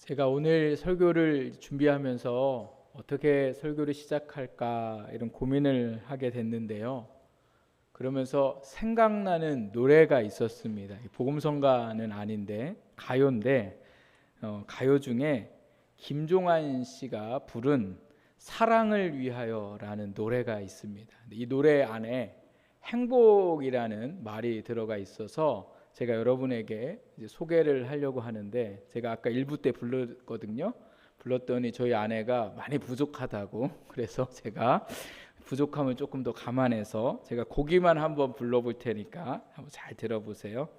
제가 오늘 설교를 준비하면서 어떻게 설교를 시작할까 이런 고민을 하게 됐는데요. 그러면서 생각나는 노래가 있었습니다. 복음성가는 아닌데 가요인데 가요 중에 김종환 씨가 부른 사랑을 위하여라는 노래가 있습니다. 이 노래 안에 행복이라는 말이 들어가 있어서 제가 여러분에게 이제 소개를 하려고 하는데, 제가 아까 1부 때 불렀더니 저희 아내가 많이 부족하다고, 그래서 제가 부족함을 조금 더 감안해서 제가 고기만 한번 불러볼 테니까 한번 잘 들어보세요.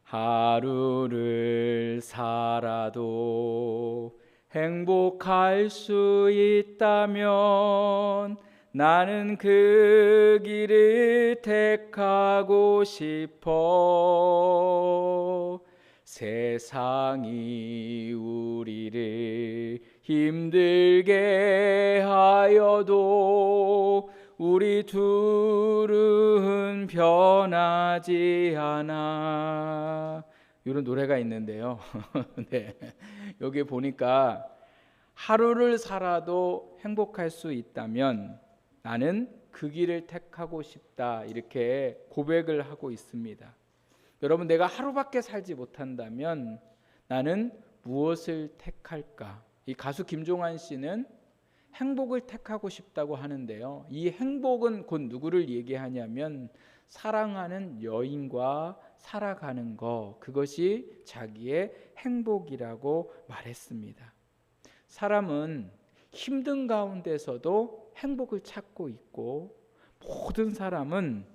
하루를 살아도 행복할 수 있다면 나는 그 길을 택하고 싶어. 세상이 우리를 힘들게 하여도 우리 둘은 변하지 않아. 이런 노래가 있는데요. 네. 여기 보니까 하루를 살아도 행복할 수 있다면 나는 그 길을 택하고 싶다, 이렇게 고백을 하고 있습니다. 여러분, 내가 하루밖에 살지 못한다면 나는 무엇을 택할까? 이 가수 김종환 씨는 행복을 택하고 싶다고 하는데요, 이 행복은 곧 누구를 얘기하냐면 사랑하는 여인과 살아가는 것, 그것이 자기의 행복이라고 말했습니다. 사람은 힘든 가운데서도 행복을 찾고 있고, 모든 사람은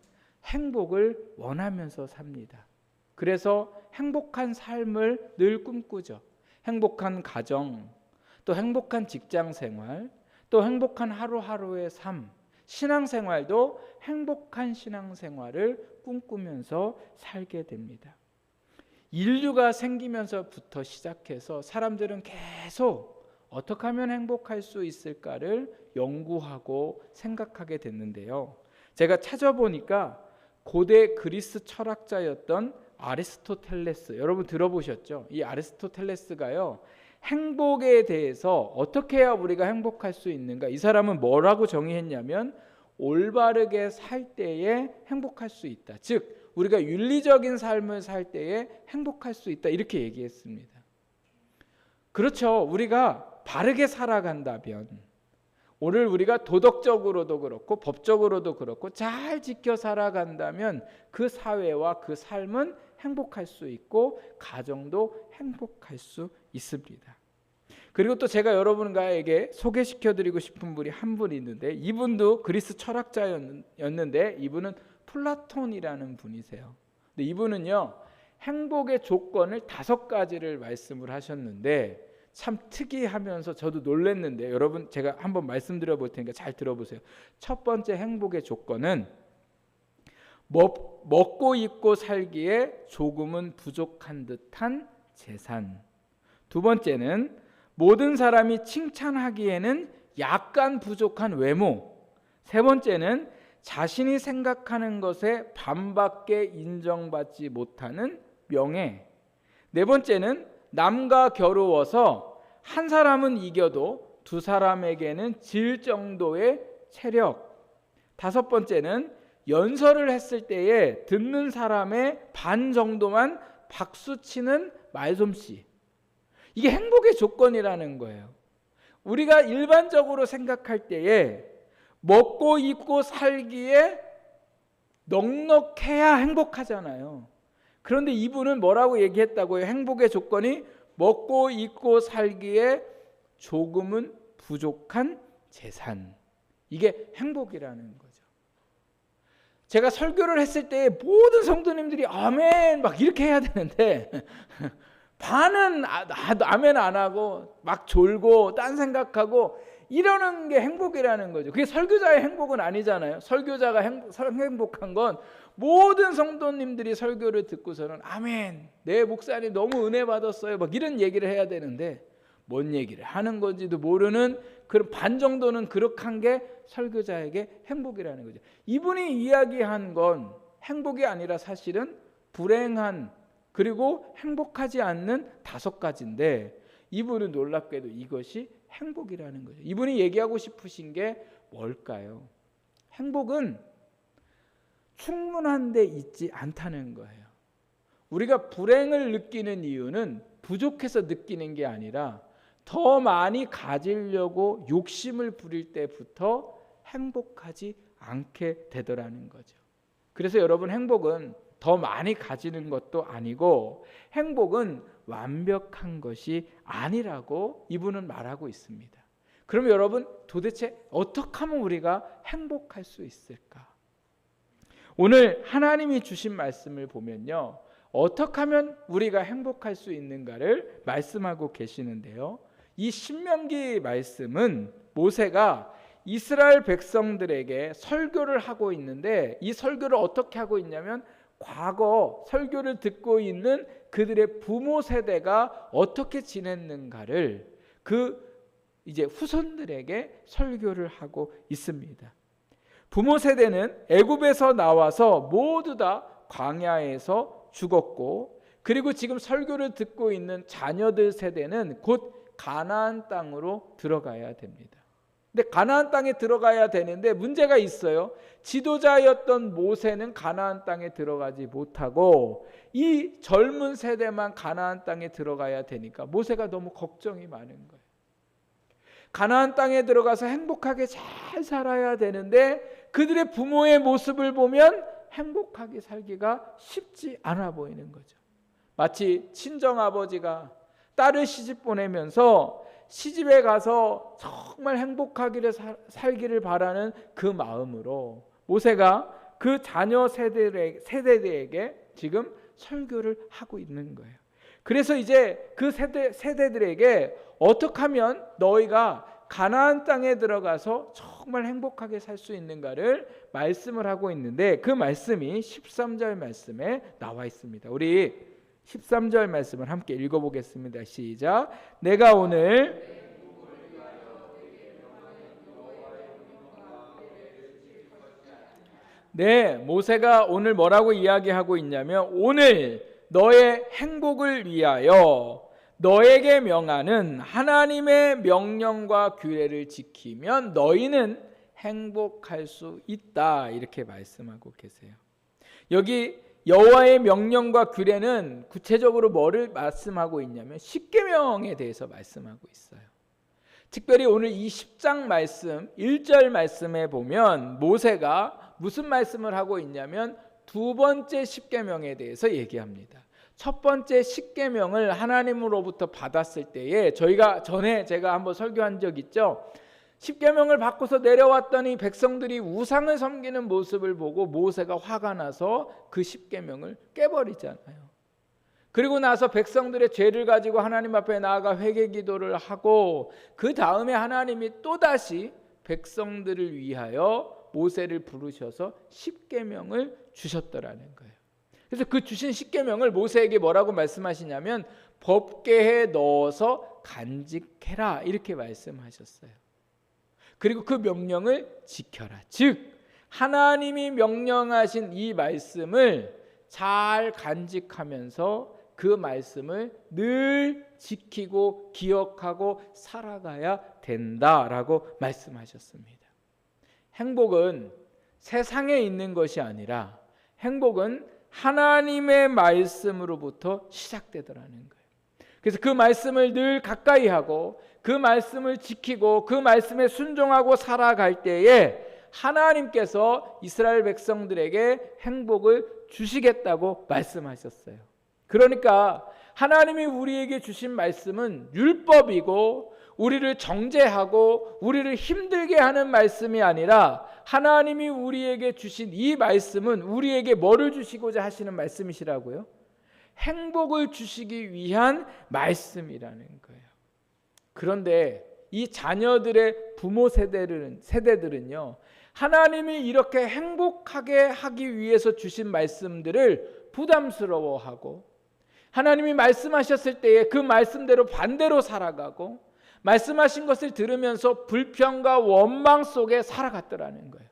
행복을 원하면서 삽니다. 그래서 행복한 삶을 늘 꿈꾸죠. 행복한 가정, 또 행복한 직장 생활, 또 행복한 하루하루의 삶, 신앙생활도 행복한 신앙생활을 꿈꾸면서 살게 됩니다. 인류가 생기면서부터 시작해서 사람들은 계속 어떻게 하면 행복할 수 있을까를 연구하고 생각하게 됐는데요, 제가 찾아보니까 고대 그리스 철학자였던 아리스토텔레스, 여러분 들어보셨죠? 이 아리스토텔레스가요, 행복에 대해서 어떻게 해야 우리가 행복할 수 있는가, 이 사람은 뭐라고 정의했냐면 올바르게 살 때에 행복할 수 있다, 즉 우리가 윤리적인 삶을 살 때에 행복할 수 있다, 이렇게 얘기했습니다. 그렇죠. 우리가 바르게 살아간다면, 오늘 우리가 도덕적으로도 그렇고 법적으로도 그렇고 잘 지켜 살아간다면 그 사회와 그 삶은 행복할 수 있고 가정도 행복할 수 있습니다. 그리고 또 제가 여러분에게 소개시켜드리고 싶은 분이 한 분 있는데, 이분도 그리스 철학자였는데 이분은 플라톤이라는 분이세요. 근데 이분은요, 행복의 조건을 5가지를 말씀을 하셨는데 참 특이하면서 저도 놀랐는데, 여러분 제가 한번 말씀드려 볼 테니까 잘 들어보세요. 첫 번째 행복의 조건은 먹고 입고 살기에 조금은 부족한 듯한 재산. 두 번째는 모든 사람이 칭찬하기에는 약간 부족한 외모. 세 번째는 자신이 생각하는 것에 반밖에 인정받지 못하는 명예. 네 번째는 남과 겨루어서 한 사람은 이겨도 두 사람에게는 질 정도의 체력. 다섯 번째는 연설을 했을 때에 듣는 사람의 반 정도만 박수치는 말솜씨. 이게 행복의 조건이라는 거예요. 우리가 일반적으로 생각할 때에 먹고 입고 살기에 넉넉해야 행복하잖아요. 그런데 이분은 뭐라고 얘기했다고요? 행복의 조건이 먹고 입고 살기에 조금은 부족한 재산. 이게 행복이라는 거죠. 제가 설교를 했을 때 모든 성도님들이 아멘 막 이렇게 해야 되는데 반은 아멘 안 하고 막 졸고 딴 생각하고 이러는 게 행복이라는 거죠. 그게 설교자의 행복은 아니잖아요. 설교자가 행복한 건 모든 성도님들이 설교를 듣고서는 아멘, 내 목사님 너무 은혜 받았어요, 막 이런 얘기를 해야 되는데 뭔 얘기를 하는 건지도 모르는 그런 반 정도는 그렇게 한 게 설교자에게 행복이라는 거죠. 이분이 이야기한 건 행복이 아니라 사실은 불행한, 그리고 행복하지 않는 5가지인데 이분은 놀랍게도 이것이 행복이라는 거죠. 이분이 얘기하고 싶으신 게 뭘까요? 행복은 충분한 데 있지 않다는 거예요. 우리가 불행을 느끼는 이유는 부족해서 느끼는 게 아니라 더 많이 가지려고 욕심을 부릴 때부터 행복하지 않게 되더라는 거죠. 그래서 여러분, 행복은 더 많이 가지는 것도 아니고 행복은 완벽한 것이 아니라고 이분은 말하고 있습니다. 그럼 여러분, 도대체 어떻게 하면 우리가 행복할 수 있을까? 오늘 하나님이 주신 말씀을 보면요, 어떻게 하면 우리가 행복할 수 있는가를 말씀하고 계시는데요, 이 신명기 말씀은 모세가 이스라엘 백성들에게 설교를 하고 있는데, 이 설교를 어떻게 하고 있냐면 과거 설교를 듣고 있는 그들의 부모 세대가 어떻게 지냈는가를 이제 후손들에게 설교를 하고 있습니다. 부모 세대는 애굽에서 나와서 모두 다 광야에서 죽었고, 그리고 지금 설교를 듣고 있는 자녀들 세대는 곧 가나안 땅으로 들어가야 됩니다. 근데 가나안 땅에 들어가야 되는데 문제가 있어요. 지도자였던 모세는 가나안 땅에 들어가지 못하고 이 젊은 세대만 가나안 땅에 들어가야 되니까 모세가 너무 걱정이 많은 거예요. 가나안 땅에 들어가서 행복하게 잘 살아야 되는데 그들의 부모의 모습을 보면 행복하게 살기가 쉽지 않아 보이는 거죠. 마치 친정아버지가 딸을 시집 보내면서 시집에 가서 정말 행복하기를 살기를 바라는 그 마음으로 모세가 그 자녀 세대들에게 지금 설교를 하고 있는 거예요. 그래서 이제 그 세대들에게 어떻게 하면 너희가 가나안 땅에 들어가서 정말 행복하게 살 수 있는가를 말씀을 하고 있는데, 그 말씀이 13절 말씀에 나와 있습니다. 우리 13절 말씀을 함께 읽어보겠습니다. 시작. 내가 오늘 모세가 오늘 뭐라고 이야기하고 있냐면, 오늘 너의 행복을 위하여 너에게 명하는 하나님의 명령과 규례를 지키면 너희는 행복할 수 있다, 이렇게 말씀하고 계세요. 여기 여호와의 명령과 규례는 구체적으로 뭐를 말씀하고 있냐면 십계명에 대해서 말씀하고 있어요. 특별히 오늘 이 10장 말씀 1절 말씀에 보면 모세가 무슨 말씀을 하고 있냐면 두 번째 십계명에 대해서 얘기합니다. 첫 번째 십계명을 하나님으로부터 받았을 때에 전에 제가 한번 설교한 적 있죠. 십계명을 받고서 내려왔더니 백성들이 우상을 섬기는 모습을 보고 모세가 화가 나서 그 십계명을 깨버리잖아요. 그리고 나서 백성들의 죄를 가지고 하나님 앞에 나아가 회개 기도를 하고 그 다음에 하나님이 또다시 백성들을 위하여 모세를 부르셔서 십계명을 주셨더라는 거예요. 그래서 그 주신 십계명을 모세에게 뭐라고 말씀하시냐면 법궤에 넣어서 간직해라, 이렇게 말씀하셨어요. 그리고 그 명령을 지켜라. 즉 하나님이 명령하신 이 말씀을 잘 간직하면서 그 말씀을 늘 지키고 기억하고 살아가야 된다라고 말씀하셨습니다. 행복은 세상에 있는 것이 아니라 행복은 하나님의 말씀으로부터 시작되더라는 거예요. 그래서 그 말씀을 늘 가까이 하고 그 말씀을 지키고 그 말씀에 순종하고 살아갈 때에 하나님께서 이스라엘 백성들에게 행복을 주시겠다고 말씀하셨어요. 그러니까 하나님이 우리에게 주신 말씀은 율법이고 우리를 정죄하고 우리를 힘들게 하는 말씀이 아니라 하나님이 우리에게 주신 이 말씀은 우리에게 뭐를 주시고자 하시는 말씀이시라고요? 행복을 주시기 위한 말씀이라는 거예요. 그런데 이 자녀들의 부모 세대들은요, 하나님이 이렇게 행복하게 하기 위해서 주신 말씀들을 부담스러워하고 하나님이 말씀하셨을 때에 그 말씀대로 반대로 살아가고 말씀하신 것을 들으면서 불평과 원망 속에 살아갔더라는 거예요.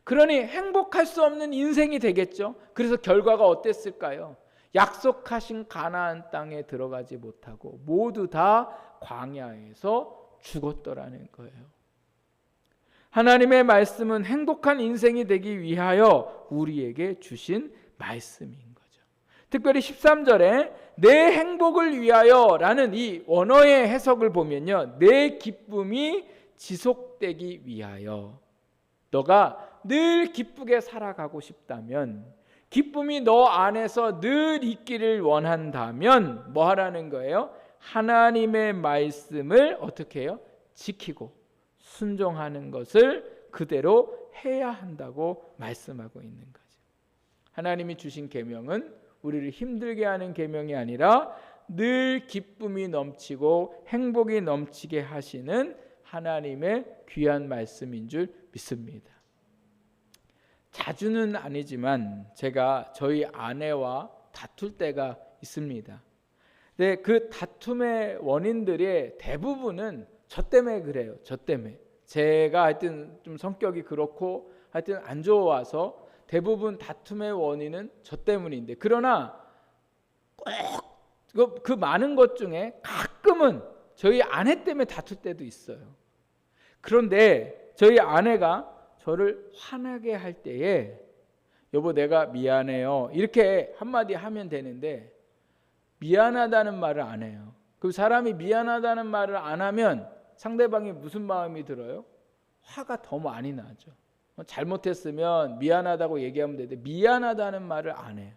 그러니 행복할 수 없는 인생이 되겠죠. 그래서 결과가 어땠을까요? 약속하신 가나안 땅에 들어가지 못하고 모두 다 광야에서 죽었더라는 거예요. 하나님의 말씀은 행복한 인생이 되기 위하여 우리에게 주신 말씀인 거죠. 특별히 13절에 내 행복을 위하여 라는 이 원어의 해석을 보면요, 내 기쁨이 지속되기 위하여. 너가 늘 기쁘게 살아가고 싶다면, 기쁨이 너 안에서 늘 있기를 원한다면 뭐 하라는 거예요? 하나님의 말씀을 어떻게 해요? 지키고 순종하는 것을 그대로 해야 한다고 말씀하고 있는 거죠. 하나님이 주신 계명은 우리를 힘들게 하는 계명이 아니라 늘 기쁨이 넘치고 행복이 넘치게 하시는 하나님의 귀한 말씀인 줄 믿습니다. 자주는 아니지만 제가 저희 아내와 다툴 때가 있습니다. 근데 그 다툼의 원인들의 대부분은 저 때문에 그래요. 저 때문에. 제가 하여튼 좀 성격이 그렇고 하여튼 안 좋아서 대부분 다툼의 원인은 저 때문인데, 그러나 꼭 그 많은 것 중에 가끔은 저희 아내 때문에 다툴 때도 있어요. 그런데 저희 아내가 저를 화나게 할 때에 여보 내가 미안해요 이렇게 한마디 하면 되는데, 미안하다는 말을 안 해요. 그 사람이 미안하다는 말을 안 하면 상대방이 무슨 마음이 들어요? 화가 더 많이 나죠. 잘못했으면 미안하다고 얘기하면 되는데 미안하다는 말을 안 해요.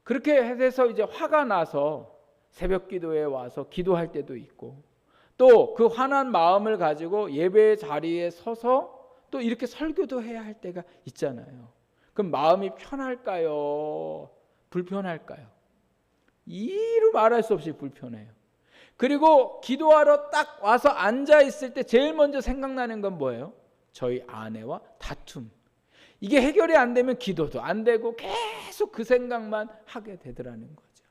그렇게 해서 이제 화가 나서 새벽 기도에 와서 기도할 때도 있고, 또 그 화난 마음을 가지고 예배의 자리에 서서 또 이렇게 설교도 해야 할 때가 있잖아요. 그럼 마음이 편할까요? 불편할까요? 이루 말할 수 없이 불편해요. 그리고 기도하러 딱 와서 앉아 있을 때 제일 먼저 생각나는 건 뭐예요? 저희 아내와 다툼. 이게 해결이 안 되면 기도도 안 되고 계속 그 생각만 하게 되더라는 거죠.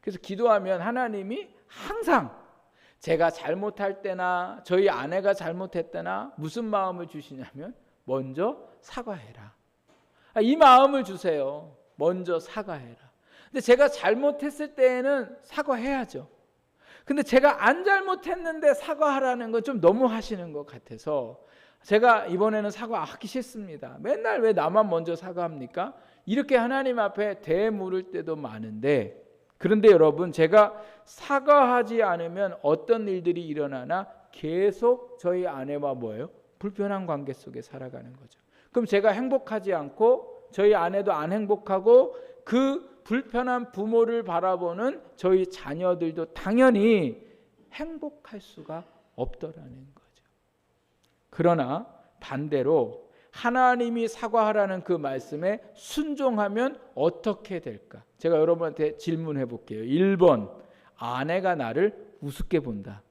그래서 기도하면 하나님이 항상 제가 잘못할 때나 저희 아내가 잘못했거나 무슨 마음을 주시냐면 먼저 사과해라. 이 마음을 주세요. 먼저 사과해라. 근데 제가 잘못했을 때에는 사과해야죠. 근데 제가 안 잘못했는데 사과하라는 건 좀 너무 하시는 것 같아서 제가 이번에는 사과하기 싫습니다. 맨날 왜 나만 먼저 사과합니까? 이렇게 하나님 앞에 대물을 때도 많은데, 그런데 여러분 제가 사과하지 않으면 어떤 일들이 일어나나 계속 저희 아내와 뭐예요? 불편한 관계 속에 살아가는 거죠. 그럼 제가 행복하지 않고 저희 아내도 안 행복하고 그 불편한 부모를 바라보는 저희 자녀들도 당연히 행복할 수가 없더라는 거죠. 그러나 반대로 하나님이 사과하라는 그 말씀에 순종하면 어떻게 될까? 제가 여러분한테 질문해 볼게요. 1번, 아내가 나를 우습게 본다.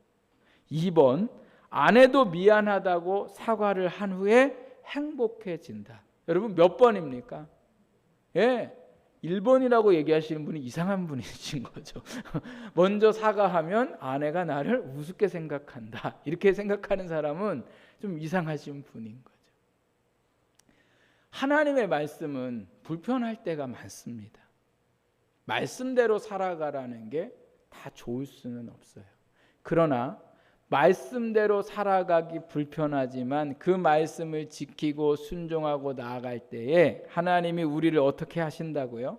2번, 아내도 미안하다고 사과를 한 후에 행복해진다. 여러분 몇 번입니까? 예, 1번이라고 얘기하시는 분이 이상한 분이신 거죠. 먼저 사과하면 아내가 나를 우습게 생각한다. 이렇게 생각하는 사람은 좀 이상하신 분인 거죠. 하나님의 말씀은 불편할 때가 많습니다. 말씀대로 살아가라는 게 다 좋을 수는 없어요. 그러나 말씀대로 살아가기 불편하지만 그 말씀을 지키고 순종하고 나아갈 때에 하나님이 우리를 어떻게 하신다고요?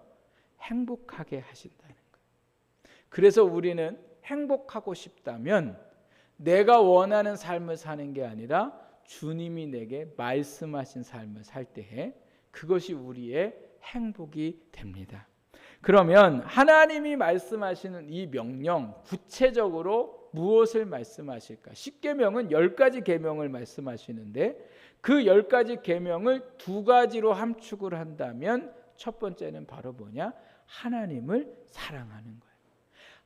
행복하게 하신다는 거예요. 그래서 우리는 행복하고 싶다면 내가 원하는 삶을 사는 게 아니라 주님이 내게 말씀하신 삶을 살 때에 그것이 우리의 행복이 됩니다. 그러면 하나님이 말씀하시는 이 명령, 구체적으로 무엇을 말씀하실까? 10계명은 10가지 계명을 말씀하시는데 그 10가지 계명을 2가지로 함축을 한다면 첫 번째는 바로 뭐냐? 하나님을 사랑하는 거예요.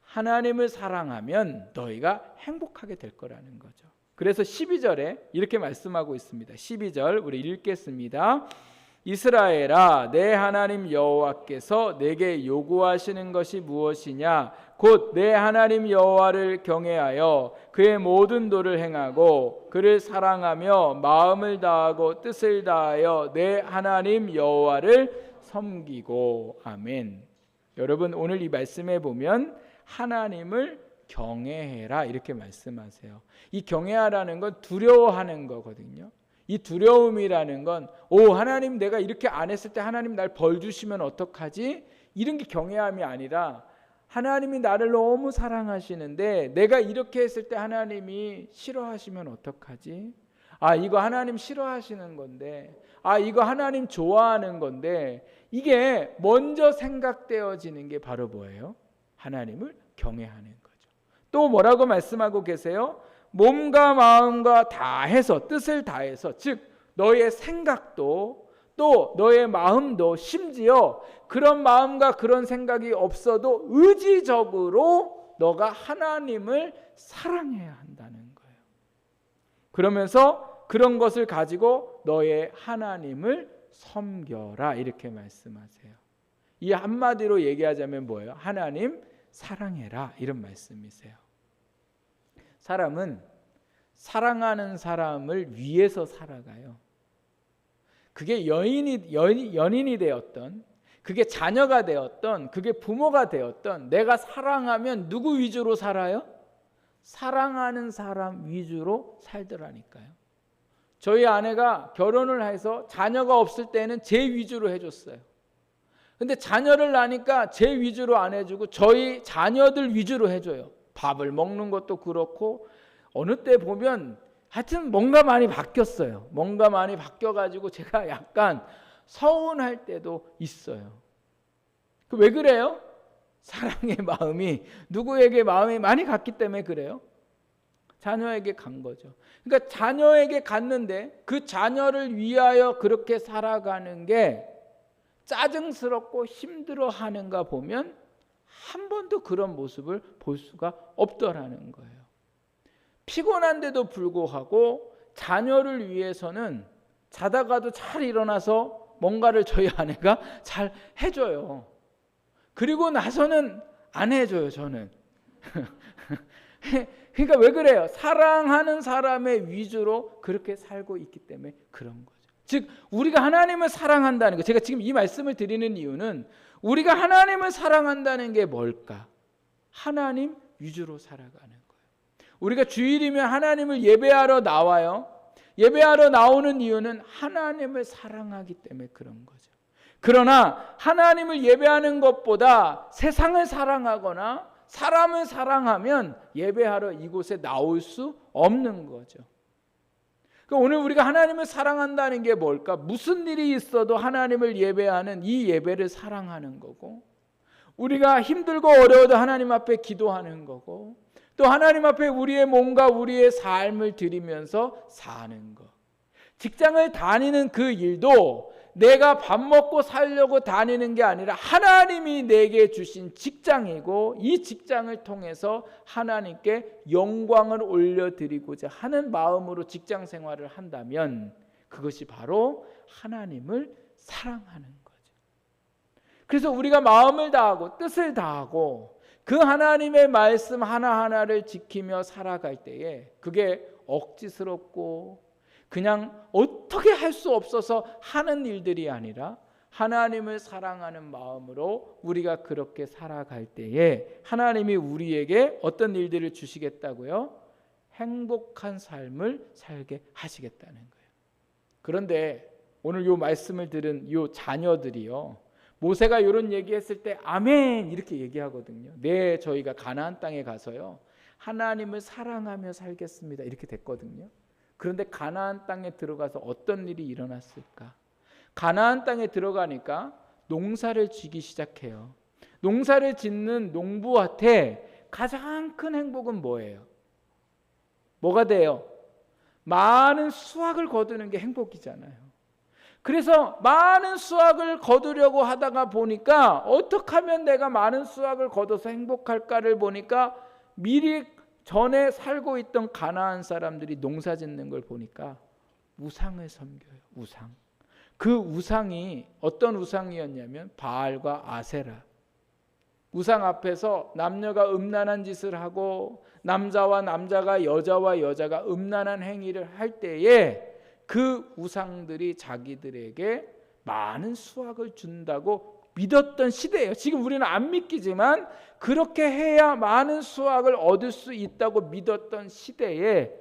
하나님을 사랑하면 너희가 행복하게 될 거라는 거죠. 그래서 12절에 이렇게 말씀하고 있습니다. 12절 우리 읽겠습니다. 이스라엘아, 내 하나님 여호와께서 내게 요구하시는 것이 무엇이냐? 곧 내 하나님 여호와를 경외하여 그의 모든 도를 행하고 그를 사랑하며 마음을 다하고 뜻을 다하여 내 하나님 여호와를 섬기고. 아멘. 여러분 오늘 이 말씀에 보면 하나님을 경외해라 이렇게 말씀하세요. 이 경외하라는 건 두려워하는 거거든요. 이 두려움이라는 건 하나님 내가 이렇게 안 했을 때 하나님 날 벌 주시면 어떡하지? 이런 게 경외함이 아니라 하나님이 나를 너무 사랑하시는데 내가 이렇게 했을 때 하나님이 싫어하시면 어떡하지? 이거 하나님 싫어하시는 건데 이거 하나님 좋아하는 건데 이게 먼저 생각되어지는 게 바로 뭐예요? 하나님을 경외하는 거죠. 또 뭐라고 말씀하고 계세요? 몸과 마음과 다 해서 뜻을 다해서 즉 너의 생각도 또 너의 마음도 심지어 그런 마음과 그런 생각이 없어도 의지적으로 너가 하나님을 사랑해야 한다는 거예요. 그러면서 그런 것을 가지고 너의 하나님을 섬겨라 이렇게 말씀하세요. 이 한마디로 얘기하자면 뭐예요? 하나님 사랑해라 이런 말씀이세요. 사람은 사랑하는 사람을 위해서 살아가요. 그게 연인이 되었던, 그게 자녀가 되었던, 그게 부모가 되었던, 내가 사랑하면 누구 위주로 살아요? 사랑하는 사람 위주로 살더라니까요. 저희 아내가 결혼을 해서 자녀가 없을 때는 제 위주로 해줬어요. 근데 자녀를 낳으니까 제 위주로 안 해주고 저희 자녀들 위주로 해줘요. 밥을 먹는 것도 그렇고 어느 때 보면 하여튼 뭔가 많이 바뀌었어요. 뭔가 많이 바뀌어가지고 제가 약간 서운할 때도 있어요. 왜 그래요? 사랑의 마음이 누구에게 마음이 많이 갔기 때문에 그래요. 자녀에게 간 거죠. 그러니까 자녀에게 갔는데 그 자녀를 위하여 그렇게 살아가는 게 짜증스럽고 힘들어하는가 보면 한 번도 그런 모습을 볼 수가 없더라는 거예요. 피곤한데도 불구하고 자녀를 위해서는 자다가도 잘 일어나서 뭔가를 저희 아내가 잘 해줘요. 그리고 나서는 안 해줘요, 저는. 그러니까 왜 그래요? 사랑하는 사람의 위주로 그렇게 살고 있기 때문에 그런 거죠. 즉 우리가 하나님을 사랑한다는 거, 제가 지금 이 말씀을 드리는 이유는 우리가 하나님을 사랑한다는 게 뭘까? 하나님 위주로 살아가는 거예요. 우리가 주일이면 하나님을 예배하러 나와요. 예배하러 나오는 이유는 하나님을 사랑하기 때문에 그런 거죠. 그러나 하나님을 예배하는 것보다 세상을 사랑하거나 사람을 사랑하면 예배하러 이곳에 나올 수 없는 거죠. 그러니까 오늘 우리가 하나님을 사랑한다는 게 뭘까? 무슨 일이 있어도 하나님을 예배하는 이 예배를 사랑하는 거고, 우리가 힘들고 어려워도 하나님 앞에 기도하는 거고, 또 하나님 앞에 우리의 몸과 우리의 삶을 드리면서 사는 것. 직장을 다니는 그 일도 내가 밥 먹고 살려고 다니는 게 아니라 하나님이 내게 주신 직장이고 이 직장을 통해서 하나님께 영광을 올려드리고자 하는 마음으로 직장 생활을 한다면 그것이 바로 하나님을 사랑하는 거죠. 그래서 우리가 마음을 다하고 뜻을 다하고 그 하나님의 말씀 하나하나를 지키며 살아갈 때에 그게 억지스럽고 그냥 어떻게 할 수 없어서 하는 일들이 아니라 하나님을 사랑하는 마음으로 우리가 그렇게 살아갈 때에 하나님이 우리에게 어떤 일들을 주시겠다고요? 행복한 삶을 살게 하시겠다는 거예요. 그런데 오늘 이 말씀을 들은 이 자녀들이요, 모세가 이런 얘기했을 때 아멘 이렇게 얘기하거든요. 네, 저희가 가나안 땅에 가서요 하나님을 사랑하며 살겠습니다 이렇게 됐거든요. 그런데 가나안 땅에 들어가서 어떤 일이 일어났을까? 가나안 땅에 들어가니까 농사를 지기 시작해요. 농사를 짓는 농부한테 가장 큰 행복은 뭐예요? 뭐가 돼요? 많은 수확을 거두는 게 행복이잖아요. 그래서 많은 수확을 거두려고 하다가 보니까 어떻게 하면 내가 많은 수확을 거둬서 행복할까를 보니까 미리 전에 살고 있던 가나안 사람들이 농사 짓는 걸 보니까 우상을 섬겨요. 우상. 그 우상이 어떤 우상이었냐면 바알과 아세라. 우상 앞에서 남녀가 음란한 짓을 하고 남자와 남자가 여자와 여자가 음란한 행위를 할 때에 그 우상들이 자기들에게 많은 수확을 준다고 믿었던 시대예요. 지금 우리는 안 믿기지만 그렇게 해야 많은 수확을 얻을 수 있다고 믿었던 시대에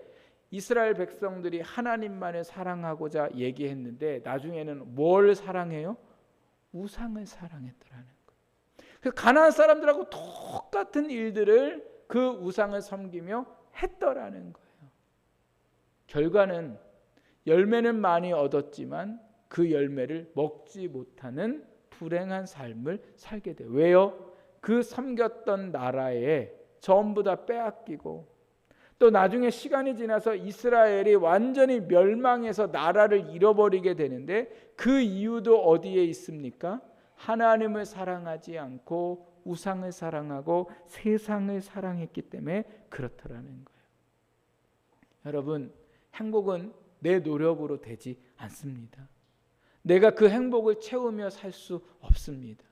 이스라엘 백성들이 하나님만을 사랑하고자 얘기했는데 나중에는 뭘 사랑해요? 우상을 사랑했더라는 거예요. 그래서 가나안 사람들하고 똑같은 일들을 그 우상을 섬기며 했더라는 거예요. 결과는 열매는 많이 얻었지만 그 열매를 먹지 못하는 불행한 삶을 살게 돼요. 왜요? 그 섬겼던 나라에 전부 다 빼앗기고 또 나중에 시간이 지나서 이스라엘이 완전히 멸망해서 나라를 잃어버리게 되는데 그 이유도 어디에 있습니까? 하나님을 사랑하지 않고 우상을 사랑하고 세상을 사랑했기 때문에 그렇더라는 거예요. 여러분, 행복은 내 노력으로 되지 않습니다. 내가 그 행복을 채우며 살 수 없습니다.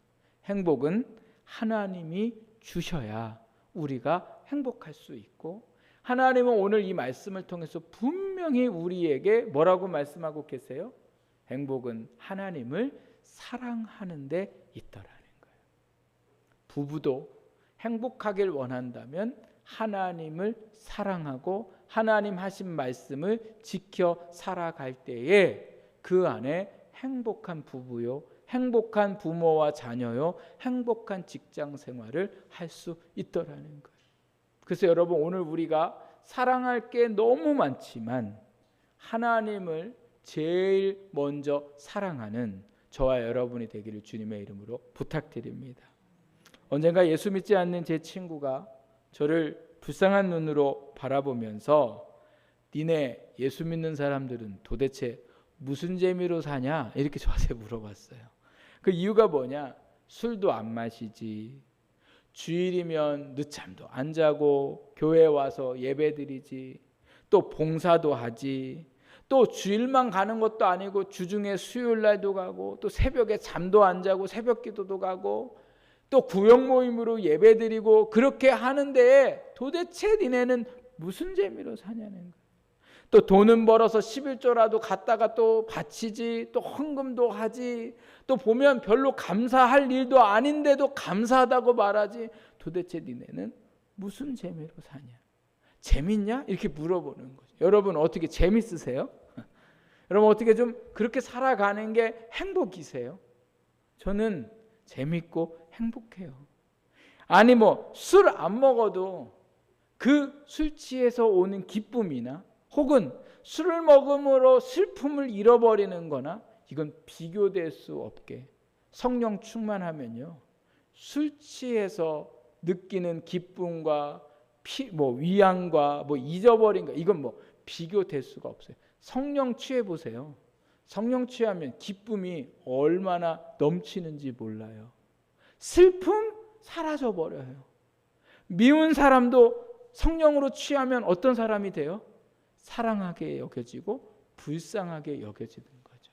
행복은 하나님이 주셔야 우리가 행복할 수 있고 하나님은 오늘 이 말씀을 통해서 분명히 우리에게 뭐라고 말씀하고 계세요? 행복은 하나님을 사랑하는 데 있더라는 거예요. 부부도 행복하길 원한다면 하나님을 사랑하고 하나님 하신 말씀을 지켜 살아갈 때에 그 안에 행복한 부부요, 행복한 부모와 자녀요, 행복한 직장 생활을 할 수 있더라는 거예요. 그래서 여러분, 오늘 우리가 사랑할 게 너무 많지만 하나님을 제일 먼저 사랑하는 저와 여러분이 되기를 주님의 이름으로 부탁드립니다. 언젠가 예수 믿지 않는 제 친구가 저를 불쌍한 눈으로 바라보면서 니네 예수 믿는 사람들은 도대체 무슨 재미로 사냐? 이렇게 저한테 물어봤어요. 그 이유가 뭐냐? 술도 안 마시지, 주일이면 늦잠도 안 자고 교회에 와서 예배드리지, 또 봉사도 하지, 또 주일만 가는 것도 아니고 주중에 수요일날도 가고 또 새벽에 잠도 안 자고 새벽 기도도 가고 또 구역 모임으로 예배드리고 그렇게 하는데 도대체 니네는 무슨 재미로 사냐는 거예요. 또 돈은 벌어서 11조라도 갖다가 또 바치지, 또 헌금도 하지, 또 보면 별로 감사할 일도 아닌데도 감사하다고 말하지. 도대체 니네는 무슨 재미로 사냐? 재밌냐? 이렇게 물어보는 거죠. 여러분 어떻게 재밌으세요? 여러분 어떻게 좀 그렇게 살아가는 게 행복이세요? 저는 재밌고 행복해요. 아니 뭐 술 안 먹어도 그 술 취해서 오는 기쁨이나 혹은 술을 먹음으로 슬픔을 잃어버리는 거나 이건 비교될 수 없게 성령 충만하면요, 술 취해서 느끼는 기쁨과 위안과 잊어버린 거 이건 비교될 수가 없어요. 성령 취해 보세요. 성령 취하면 기쁨이 얼마나 넘치는지 몰라요. 슬픔 사라져 버려요. 미운 사람도 성령으로 취하면 어떤 사람이 돼요? 사랑하게 여겨지고 불쌍하게 여겨지는 거죠.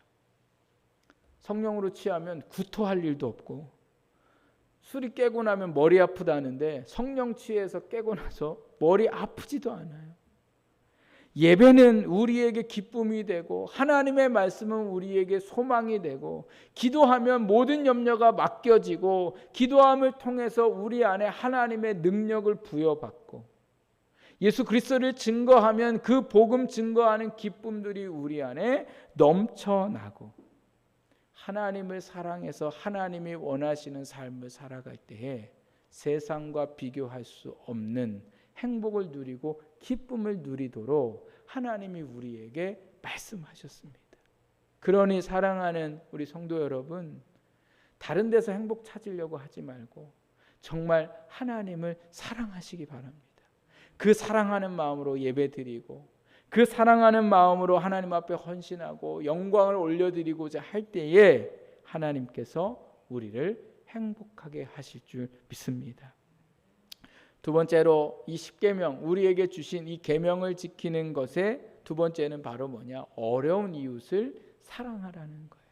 성령으로 취하면 구토할 일도 없고 술이 깨고 나면 머리 아프다는데 성령 취해서 깨고 나서 머리 아프지도 않아요. 예배는 우리에게 기쁨이 되고 하나님의 말씀은 우리에게 소망이 되고 기도하면 모든 염려가 맡겨지고 기도함을 통해서 우리 안에 하나님의 능력을 부여받고 예수 그리스도를 증거하면 그 복음 증거하는 기쁨들이 우리 안에 넘쳐나고 하나님을 사랑해서 하나님이 원하시는 삶을 살아갈 때에 세상과 비교할 수 없는 행복을 누리고 기쁨을 누리도록 하나님이 우리에게 말씀하셨습니다. 그러니 사랑하는 우리 성도 여러분, 다른 데서 행복 찾으려고 하지 말고 정말 하나님을 사랑하시기 바랍니다. 그 사랑하는 마음으로 예배드리고 그 사랑하는 마음으로 하나님 앞에 헌신하고 영광을 올려드리고자 할 때에 하나님께서 우리를 행복하게 하실 줄 믿습니다. 두 번째로 이 10계명, 우리에게 주신 이 계명을 지키는 것의 두 번째는 바로 뭐냐? 어려운 이웃을 사랑하라는 거예요.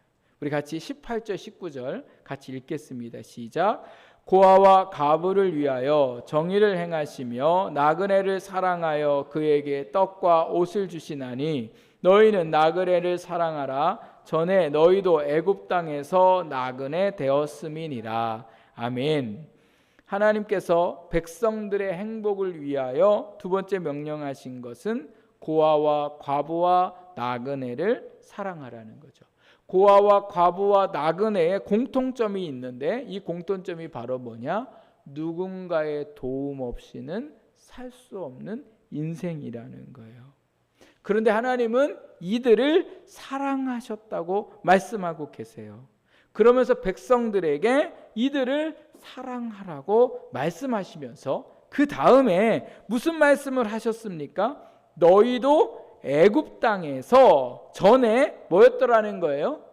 우리 같이 18절 19절 같이 읽겠습니다. 시작. 고아와 가부를 위하여 정의를 행하시며 나그네를 사랑하여 그에게 떡과 옷을 주시나니 너희는 나그네를 사랑하라. 전에 너희도 애굽 땅에서 나그네 되었음이니라. 아멘. 하나님께서 백성들의 행복을 위하여 두 번째 명령하신 것은 고아와 과부와 나그네를 사랑하라는 거죠. 고아와 과부와 나그네의 공통점이 있는데 이 공통점이 바로 뭐냐? 누군가의 도움 없이는 살 수 없는 인생이라는 거예요. 그런데 하나님은 이들을 사랑하셨다고 말씀하고 계세요. 그러면서 백성들에게 이들을 사랑하라고 말씀하시면서 그 다음에 무슨 말씀을 하셨습니까? 너희도 애굽 땅에서 전에 뭐였더라는 거예요?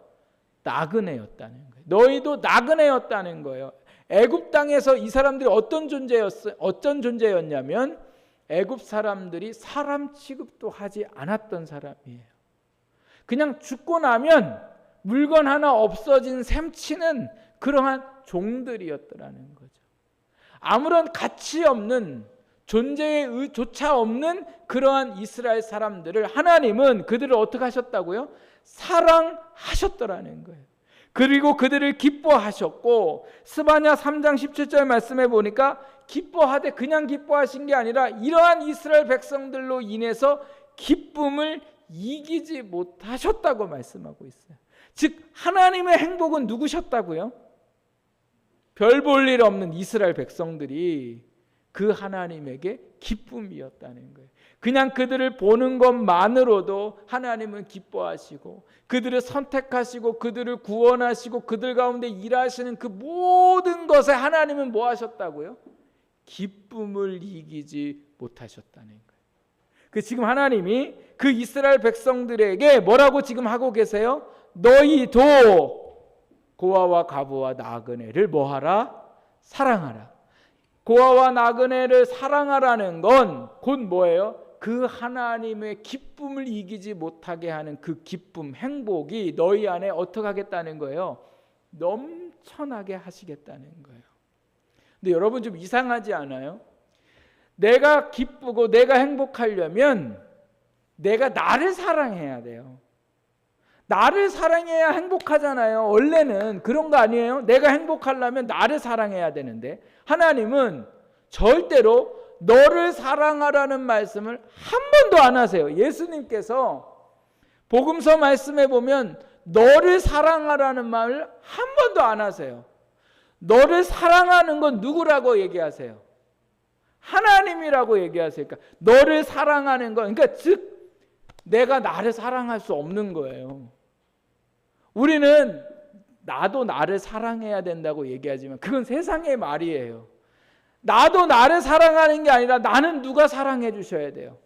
나그네였다는 거예요. 너희도 나그네였다는 거예요. 애굽 땅에서 이 사람들이 어떤 존재였냐면 애굽 사람들이 사람 취급도 하지 않았던 사람이에요. 그냥 죽고 나면 물건 하나 없어진 셈치는 그러한 종들이었더라는 거죠. 아무런 가치 없는 존재에 조차 없는 그러한 이스라엘 사람들을 하나님은 그들을 어떻게 하셨다고요? 사랑하셨더라는 거예요. 그리고 그들을 기뻐하셨고 스바냐 3장 17절 말씀해 보니까 기뻐하되 그냥 기뻐하신 게 아니라 이러한 이스라엘 백성들로 인해서 기쁨을 이기지 못하셨다고 말씀하고 있어요. 즉 하나님의 행복은 누구셨다고요? 별 볼 일 없는 이스라엘 백성들이 그 하나님에게 기쁨이었다는 거예요. 그냥 그들을 보는 것만으로도 하나님은 기뻐하시고 그들을 선택하시고 그들을 구원하시고 그들 가운데 일하시는 그 모든 것에 하나님은 뭐 하셨다고요? 기쁨을 이기지 못하셨다는 거예요. 지금 하나님이 그 이스라엘 백성들에게 뭐라고 지금 하고 계세요? 너희도 고아와 과부와 나그네를 뭐하라? 사랑하라. 고아와 나그네를 사랑하라는 건 곧 뭐예요? 그 하나님의 기쁨을 이기지 못하게 하는 그 기쁨, 행복이 너희 안에 어떻게 하겠다는 거예요? 넘쳐나게 하시겠다는 거예요. 근데 여러분 좀 이상하지 않아요? 내가 기쁘고 내가 행복하려면 내가 나를 사랑해야 돼요. 나를 사랑해야 행복하잖아요. 원래는 그런 거 아니에요? 내가 행복하려면 나를 사랑해야 되는데 하나님은 절대로 너를 사랑하라는 말씀을 한 번도 안 하세요. 예수님께서 복음서 말씀에 보면 너를 사랑하라는 말을 한 번도 안 하세요. 너를 사랑하는 건 누구라고 얘기하세요? 하나님이라고 얘기하세요. 그러니까 너를 사랑하는 건 그러니까 즉 내가 나를 사랑할 수 없는 거예요. 우리는 나도 나를 사랑해야 된다고 얘기하지만 그건 세상의 말이에요. 나도 나를 사랑하는 게 아니라 나는 누가 사랑해 주셔야 돼요?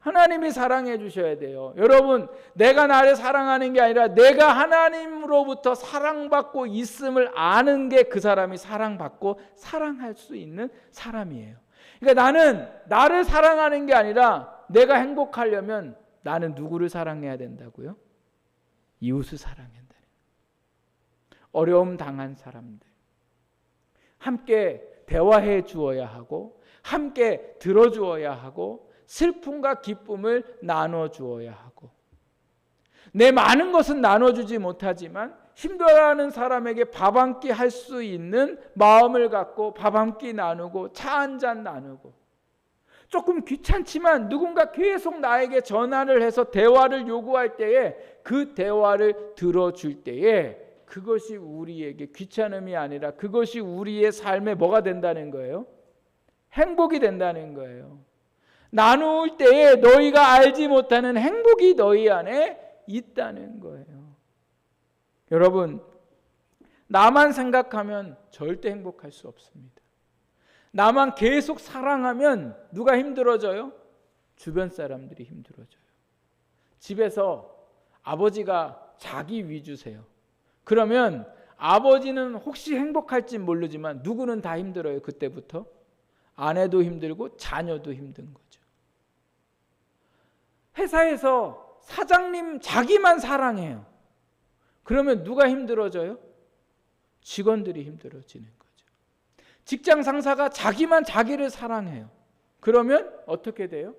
하나님이 사랑해 주셔야 돼요. 여러분, 내가 나를 사랑하는 게 아니라 내가 하나님으로부터 사랑받고 있음을 아는 게 그 사람이 사랑받고 사랑할 수 있는 사람이에요. 그러니까 나는 나를 사랑하는 게 아니라 내가 행복하려면 나는 누구를 사랑해야 된다고요? 이웃을 사랑해야 된다. 어려움 당한 사람들 함께 대화해 주어야 하고 함께 들어주어야 하고 슬픔과 기쁨을 나눠 주어야 하고 내 많은 것은 나눠주지 못하지만 힘들어하는 사람에게 밥 한 끼 할 수 있는 마음을 갖고 밥 한 끼 나누고 차 한 잔 나누고 조금 귀찮지만 누군가 계속 나에게 전화를 해서 대화를 요구할 때에 그 대화를 들어줄 때에 그것이 우리에게 귀찮음이 아니라 그것이 우리의 삶에 뭐가 된다는 거예요? 행복이 된다는 거예요. 나눌 때에 너희가 알지 못하는 행복이 너희 안에 있다는 거예요. 여러분, 나만 생각하면 절대 행복할 수 없습니다. 나만 계속 사랑하면 누가 힘들어져요? 주변 사람들이 힘들어져요. 집에서 아버지가 자기 위주세요. 그러면 아버지는 혹시 행복할지 모르지만 누구는 다 힘들어요. 그때부터 아내도 힘들고 자녀도 힘든 거죠. 회사에서 사장님 자기만 사랑해요. 그러면 누가 힘들어져요? 직원들이 힘들어지는 거죠. 직장 상사가 자기만 자기를 사랑해요. 그러면 어떻게 돼요?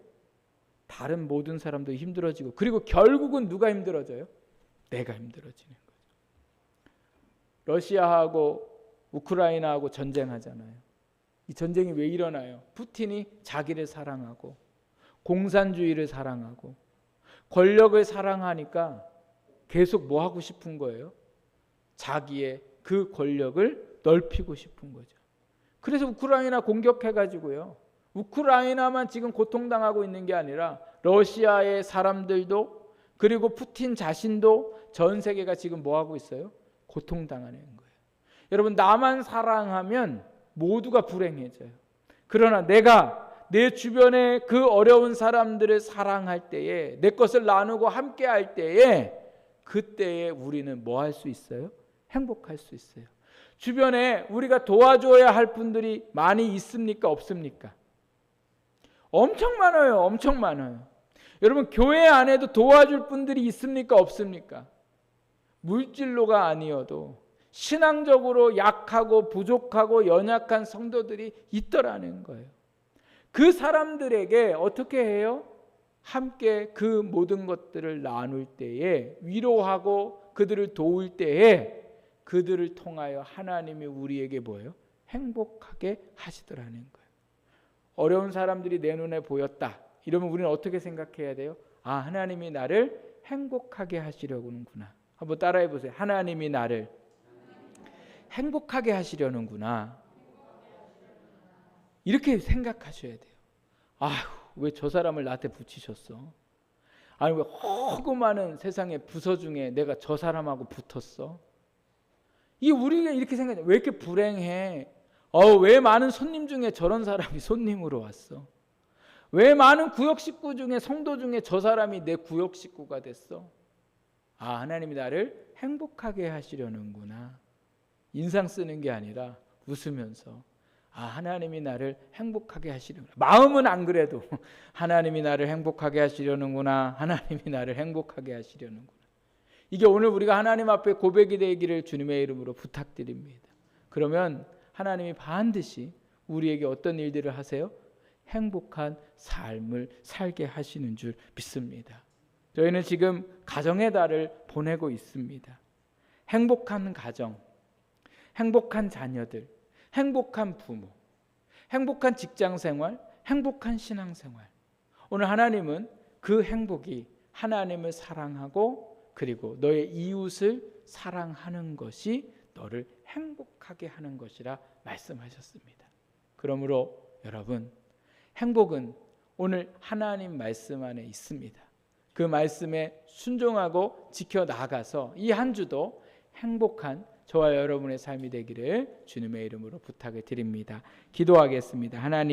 다른 모든 사람들이 힘들어지고 그리고 결국은 누가 힘들어져요? 내가 힘들어지는 거죠. 러시아하고 우크라이나하고 전쟁하잖아요. 이 전쟁이 왜 일어나요? 푸틴이 자기를 사랑하고 공산주의를 사랑하고 권력을 사랑하니까 계속 뭐 하고 싶은 거예요? 자기의 그 권력을 넓히고 싶은 거죠. 그래서 우크라이나 공격해가지고요. 우크라이나만 지금 고통당하고 있는 게 아니라 러시아의 사람들도 그리고 푸틴 자신도 전 세계가 지금 뭐 하고 있어요? 고통당하는 거예요. 여러분, 나만 사랑하면 모두가 불행해져요. 그러나 내가 내 주변의 그 어려운 사람들을 사랑할 때에, 내 것을 나누고 함께 할 때에, 그때에 우리는 뭐 할 수 있어요? 행복할 수 있어요. 주변에 우리가 도와줘야 할 분들이 많이 있습니까? 없습니까? 엄청 많아요. 엄청 많아요. 여러분, 교회 안에도 도와줄 분들이 있습니까? 없습니까? 물질로가 아니어도 신앙적으로 약하고 부족하고 연약한 성도들이 있더라는 거예요. 그 사람들에게 어떻게 해요? 함께 그 모든 것들을 나눌 때에, 위로하고 그들을 도울 때에 그들을 통하여 하나님이 우리에게 뭐예요? 행복하게 하시더라는 거예요. 어려운 사람들이 내 눈에 보였다. 이러면 우리는 어떻게 생각해야 돼요? 아, 하나님이 나를 행복하게 하시려는구나. 한번 따라해 보세요. 하나님이 나를 행복하게 하시려는구나. 이렇게 생각하셔야 돼요. 아휴, 왜 저 사람을 나한테 붙이셨어? 아니, 왜 허구 많은 세상의 부서 중에 내가 저 사람하고 붙었어? 이 우리가 이렇게 생각해요. 왜 이렇게 불행해? 왜 많은 손님 중에 저런 사람이 손님으로 왔어? 왜 많은 구역 식구 중에, 성도 중에 저 사람이 내 구역 식구가 됐어? 아, 하나님이 나를 행복하게 하시려는구나. 인상 쓰는 게 아니라 웃으면서, 아, 하나님이 나를 행복하게 하시려는구나. 마음은 안 그래도 하나님이 나를 행복하게 하시려는구나. 하나님이 나를 행복하게 하시려는구나. 이게 오늘 우리가 하나님 앞에 고백이 되기를 주님의 이름으로 부탁드립니다. 그러면 하나님이 반드시 우리에게 어떤 일들을 하세요? 행복한 삶을 살게 하시는 줄 믿습니다. 저희는 지금 가정의 달을 보내고 있습니다. 행복한 가정, 행복한 자녀들, 행복한 부모, 행복한 직장생활, 행복한 신앙생활. 오늘 하나님은 그 행복이 하나님을 사랑하고 그리고 너의 이웃을 사랑하는 것이 너를 행복하게 하는 것이라 말씀하셨습니다. 그러므로 여러분, 행복은 오늘 하나님 말씀 안에 있습니다. 그 말씀에 순종하고 지켜나가서 이 한 주도 행복한 저와 여러분의 삶이 되기를 주님의 이름으로 부탁을 드립니다. 기도하겠습니다. 하나님,